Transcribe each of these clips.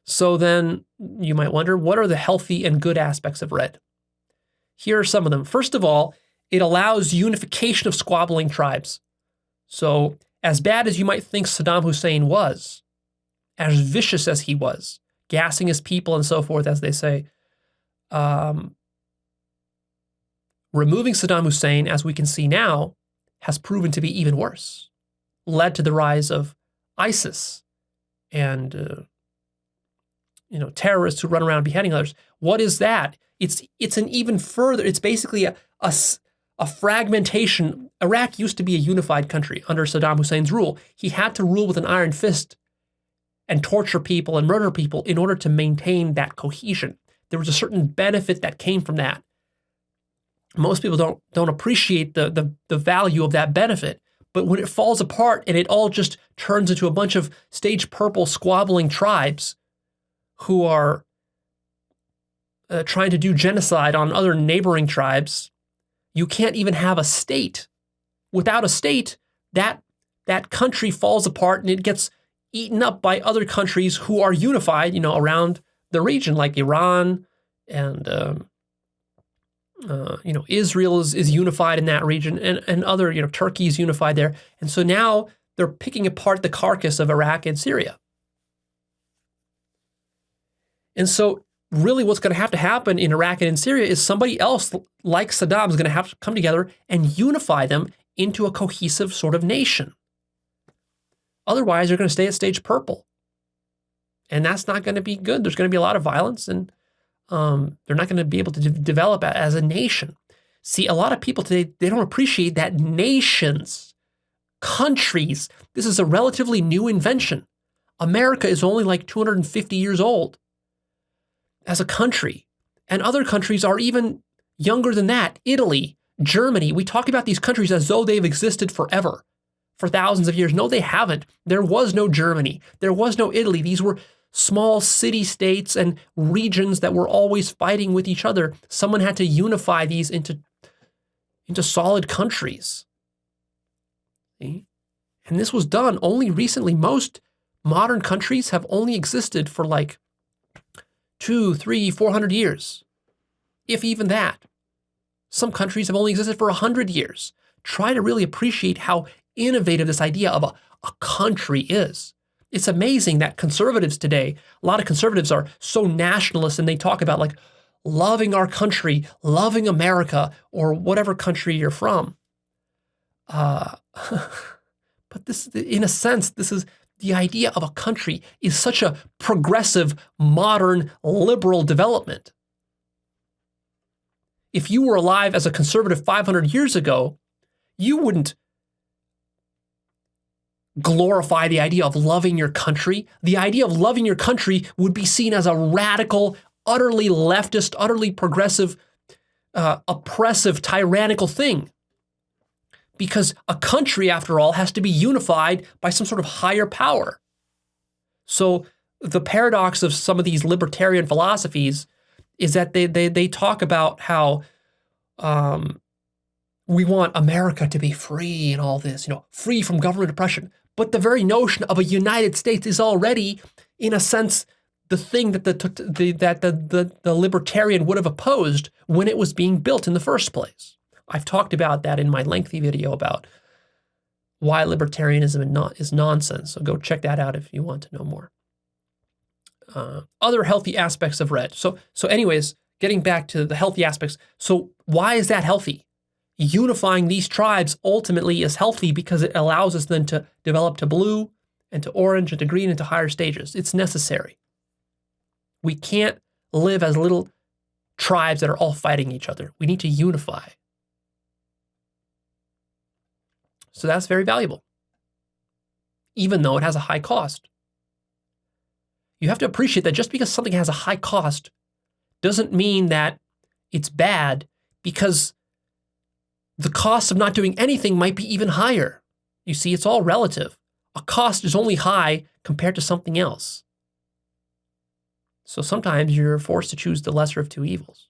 So then you might wonder, what are the healthy and good aspects of red? Here are some of them. First of all, it allows unification of squabbling tribes. So as bad as you might think Saddam Hussein was, as vicious as he was, gassing his people and so forth, as they say, removing Saddam Hussein, as we can see now, has proven to be even worse, led to the rise of ISIS and terrorists who run around beheading others. What is that? It's an even further, it's basically a fragmentation. Iraq used to be a unified country under Saddam Hussein's rule. He had to rule with an iron fist and torture people and murder people in order to maintain that cohesion. There was a certain benefit that came from that. Most people don't appreciate the value of that benefit. But when it falls apart and it all just turns into a bunch of stage purple squabbling tribes who are trying to do genocide on other neighboring tribes, you can't even have a state. Without a state, that country falls apart and it gets eaten up by other countries who are unified, around the region, like Iran and Israel is unified in that region, and other, Turkey is unified there. And so now they're picking apart the carcass of Iraq and Syria. And so really what's going to have to happen in Iraq and in Syria is somebody else like Saddam is going to have to come together and unify them into a cohesive sort of nation. Otherwise, they're going to stay at stage purple. And that's not going to be good. There's going to be a lot of violence, and they're not going to be able to develop as a nation. See, a lot of people today, they don't appreciate that nations, countries, this is a relatively new invention. America is only like 250 years old as a country, and other countries are even younger than that. Italy, Germany, we talk about these countries as though they've existed forever, for thousands of years. No, they haven't. There was no Germany. There was no Italy. These were small city-states and regions that were always fighting with each other. Someone had to unify these into solid countries. See? And this was done only recently. Most modern countries have only existed for like 200, 300, 400 years, if even that. Some countries have only existed for 100 years. Try to really appreciate how innovative this idea of a country is. It's amazing that conservatives today, a lot of conservatives are so nationalist, and they talk about like loving our country, loving America, or whatever country you're from. But this, in a sense, this is the idea of a country is such a progressive, modern, liberal development. If you were alive as a conservative 500 years ago, you wouldn't glorify the idea of loving your country. The idea of loving your country would be seen as a radical, utterly leftist, utterly progressive, oppressive, tyrannical thing. Because a country, after all, has to be unified by some sort of higher power. So the paradox of some of these libertarian philosophies is that they talk about how we want America to be free and all this, free from government oppression. But the very notion of a United States is already, in a sense, the thing that the libertarian would have opposed when it was being built in the first place. I've talked about that in my lengthy video about why libertarianism is nonsense. So go check that out if you want to know more. Other healthy aspects of red. So anyways, getting back to the healthy aspects. So why is that healthy? Unifying these tribes ultimately is healthy because it allows us then to develop to blue and to orange and to green and to higher stages. It's necessary. We can't live as little tribes that are all fighting each other. We need to unify. So that's very valuable, even though it has a high cost. You have to appreciate that just because something has a high cost doesn't mean that it's bad, because the cost of not doing anything might be even higher. You see, it's all relative. A cost is only high compared to something else. So sometimes you're forced to choose the lesser of two evils,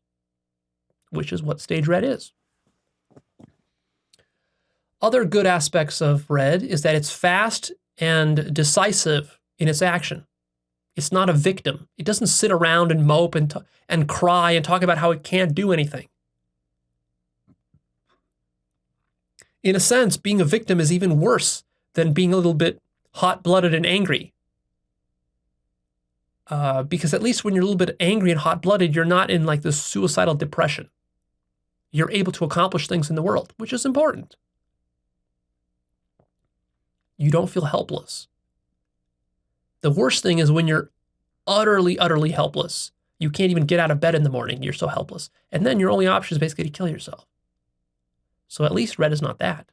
which is what stage red is. Other good aspects of red is that it's fast and decisive in its action. It's not a victim. It doesn't sit around and mope and cry and talk about how it can't do anything. In a sense, being a victim is even worse than being a little bit hot-blooded and angry. Because at least when you're a little bit angry and hot-blooded, you're not in like this suicidal depression. You're able to accomplish things in the world, which is important. You don't feel helpless. The worst thing is when you're utterly, utterly helpless. You can't even get out of bed in the morning. You're so helpless. And then your only option is basically to kill yourself. So at least red is not that.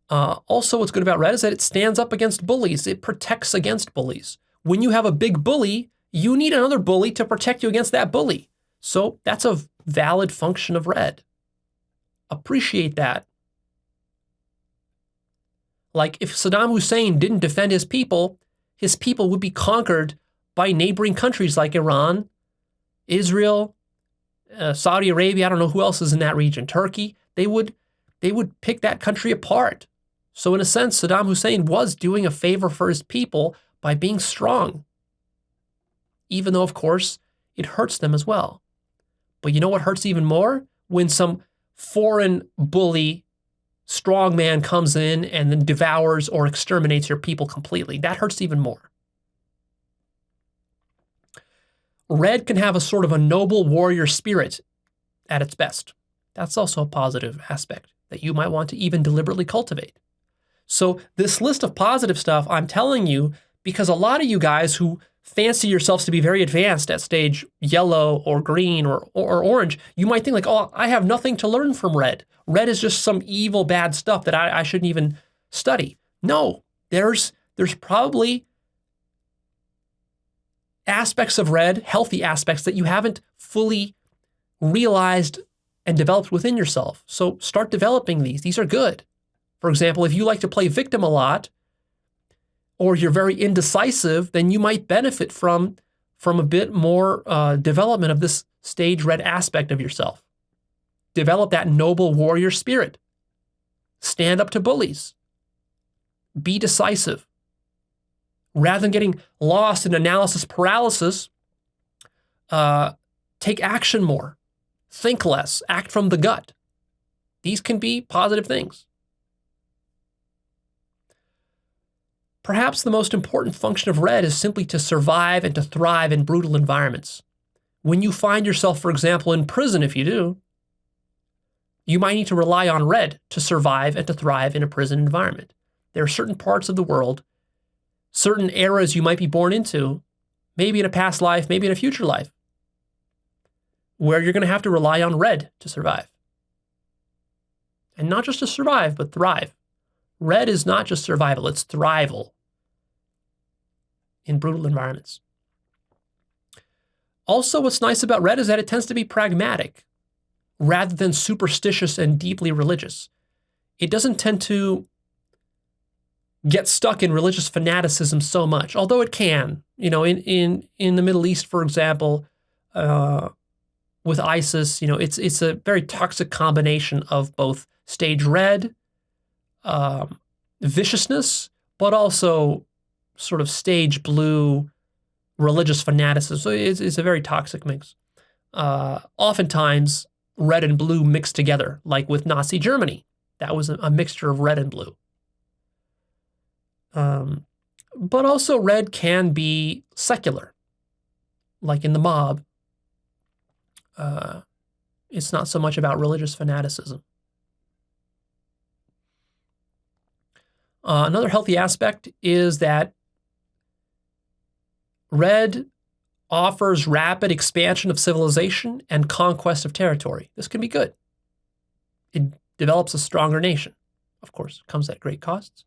Also, what's good about red is that it stands up against bullies. It protects against bullies. When you have a big bully, you need another bully to protect you against that bully. So that's a valid function of red. Appreciate that. Like if Saddam Hussein didn't defend his people would be conquered by neighboring countries like Iran, Israel, Saudi Arabia. I don't know who else is in that region. Turkey. They would pick that country apart. So in a sense, Saddam Hussein was doing a favor for his people by being strong. Even though, of course, it hurts them as well. But you know what hurts even more? When some foreign bully strongman comes in and then devours or exterminates your people completely. That hurts even more. Red can have a sort of a noble warrior spirit at its best. That's also a positive aspect that you might want to even deliberately cultivate. So this list of positive stuff I'm telling you because a lot of you guys who fancy yourselves to be very advanced at stage yellow or green or orange, you might think like, oh, I have nothing to learn from red. Red is just some evil, bad stuff that I shouldn't even study. No, there's probably aspects of red, healthy aspects that you haven't fully realized and developed within yourself. So start developing these. These are good. For example, if you like to play victim a lot, or you're very indecisive, then you might benefit from a bit more development of this stage red aspect of yourself. Develop that noble warrior spirit. Stand up to bullies. Be decisive. Rather than getting lost in analysis paralysis, take action more. Think less. Act from the gut. These can be positive things. Perhaps the most important function of red is simply to survive and to thrive in brutal environments. When you find yourself, for example, in prison, if you do, you might need to rely on red to survive and to thrive in a prison environment. There are certain parts of the world, certain eras you might be born into, maybe in a past life, maybe in a future life, where you're going to have to rely on red to survive. And not just to survive, but thrive. Red is not just survival, it's thrival in brutal environments. Also, what's nice about red is that it tends to be pragmatic rather than superstitious and deeply religious. It doesn't tend to get stuck in religious fanaticism so much, although it can. You know, in the Middle East, for example, with ISIS, you know, it's a very toxic combination of both stage red, viciousness, but also sort of stage blue religious fanaticism. So it's a very toxic mix. Oftentimes, red and blue mixed together, like with Nazi Germany. That was a mixture of red and blue. But also red can be secular, like in the mob. It's not so much about religious fanaticism. Another healthy aspect is that red offers rapid expansion of civilization and conquest of territory. This can be good. It develops a stronger nation. Of course, it comes at great costs.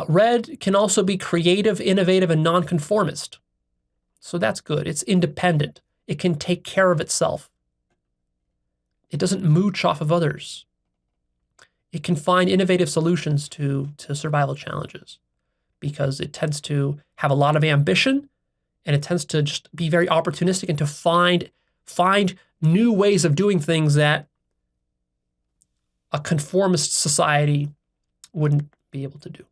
Red can also be creative, innovative, and nonconformist. So that's good. It's independent. It can take care of itself. It doesn't mooch off of others. It can find innovative solutions to survival challenges because it tends to have a lot of ambition and it tends to just be very opportunistic and to find new ways of doing things that a conformist society wouldn't be able to do.